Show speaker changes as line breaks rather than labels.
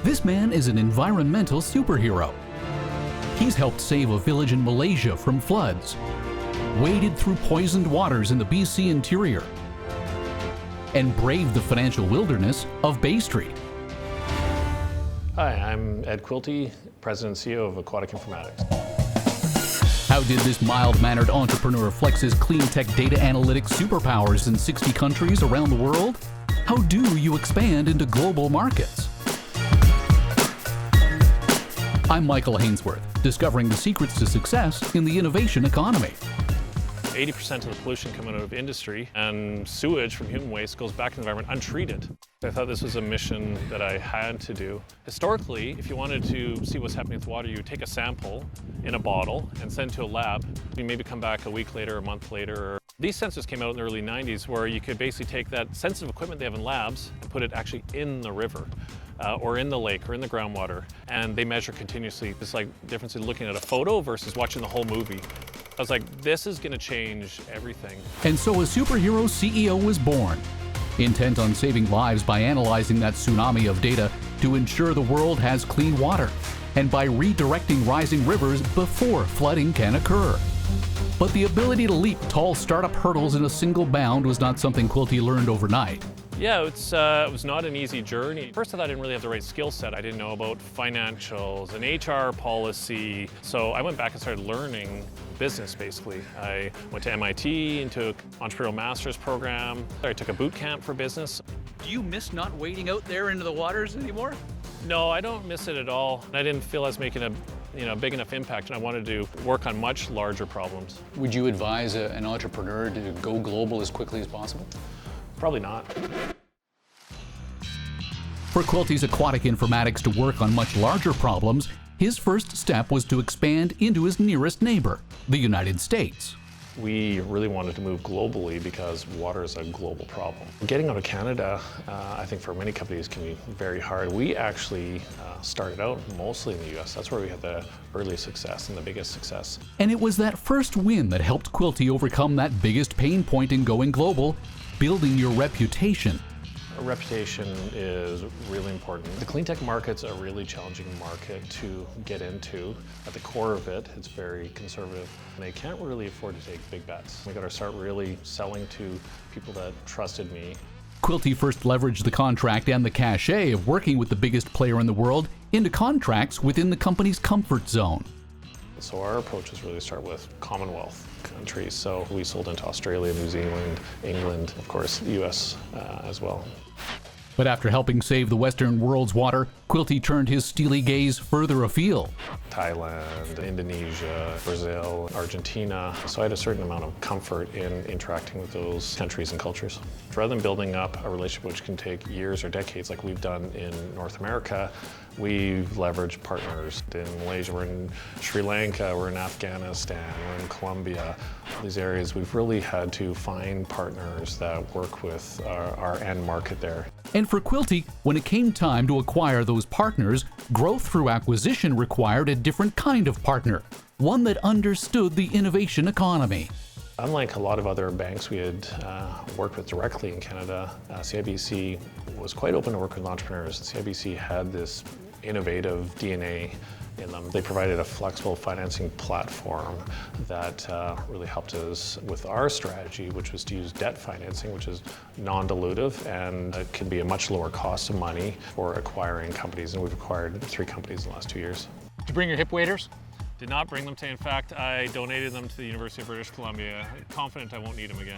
This man is an environmental superhero. He's helped save a village in Malaysia from floods, waded through poisoned waters in the BC interior, and braved the financial wilderness of Bay Street.
Hi, I'm Ed Quilty, President and CEO of Aquatic Informatics.
How did this mild-mannered entrepreneur flex his clean tech data analytics superpowers in 60 countries around the world? How do you expand into global markets? I'm Michael Hainsworth, discovering the secrets to success in the innovation economy.
80% of the pollution coming out of industry and sewage from human waste goes back in the environment untreated. I thought this was a mission that I had to do. Historically, if you wanted to see what's happening with water, you would take a sample in a bottle and send it to a lab. You maybe come back a week later, a month later. These sensors came out in the early 90s where you could basically take that sensitive equipment they have in labs and put it actually in the river. Or in the lake or in the groundwater, and they measure continuously. It's like the difference in looking at a photo versus watching the whole movie. I was like, this is going to change everything.
And so a superhero CEO was born, intent on saving lives by analyzing that tsunami of data to ensure the world has clean water, and by redirecting rising rivers before flooding can occur. But the ability to leap tall startup hurdles in a single bound was not something Quilty learned overnight.
Yeah, it was not an easy journey. First, I thought I didn't really have the right skill set. I didn't know about financials and HR policy. So I went back and started learning business, basically. I went to MIT and took entrepreneurial master's program. I took a boot camp for business.
Do you miss not wading out there into the waters anymore?
No, I don't miss it at all. I didn't feel I was making a big enough impact, and I wanted to work on much larger problems.
Would you advise an entrepreneur to go global as quickly as possible?
Probably not.
For Quilty's Aquatic Informatics to work on much larger problems, his first step was to expand into his nearest neighbor, the United States.
We really wanted to move globally because water is a global problem. Getting out of Canada, I think for many companies can be very hard. We actually started out mostly in the US. That's where we had the earliest success and the biggest success.
And it was that first win that helped Quilty overcome that biggest pain point in going global, building your reputation.
A reputation is really important. The clean tech market's a really challenging market to get into. At the core of it, it's very conservative. And they can't really afford to take big bets. We got to start really selling to people that trusted me.
Quilty first leveraged the contract and the cachet of working with the biggest player in the world into contracts within the company's comfort zone.
So our approach is really to start with Commonwealth countries. So we sold into Australia, New Zealand, England, of course, the US as well.
But after helping save the Western world's water, Quilty turned his steely gaze further afield.
Thailand, Indonesia, Brazil, Argentina. So I had a certain amount of comfort in interacting with those countries and cultures. Rather than building up a relationship which can take years or decades like we've done in North America, we've leveraged partners. In Malaysia, we're in Sri Lanka, we're in Afghanistan, we're in Colombia. These areas, we've really had to find partners that work with our end market there.
And for Quilty, when it came time to acquire those partners, growth through acquisition required a different kind of partner, one that understood the innovation economy.
Unlike a lot of other banks we had worked with directly in Canada, CIBC was quite open to work with entrepreneurs. CIBC had this innovative DNA in them. They provided a flexible financing platform that really helped us with our strategy, which was to use debt financing, which is non-dilutive and it can be a much lower cost of money for acquiring companies. And we've acquired 3 companies in the last 2 years.
Did you bring your hip waders?
Did not bring them today. In fact, I donated them to the University of British Columbia. I'm confident I won't need them again.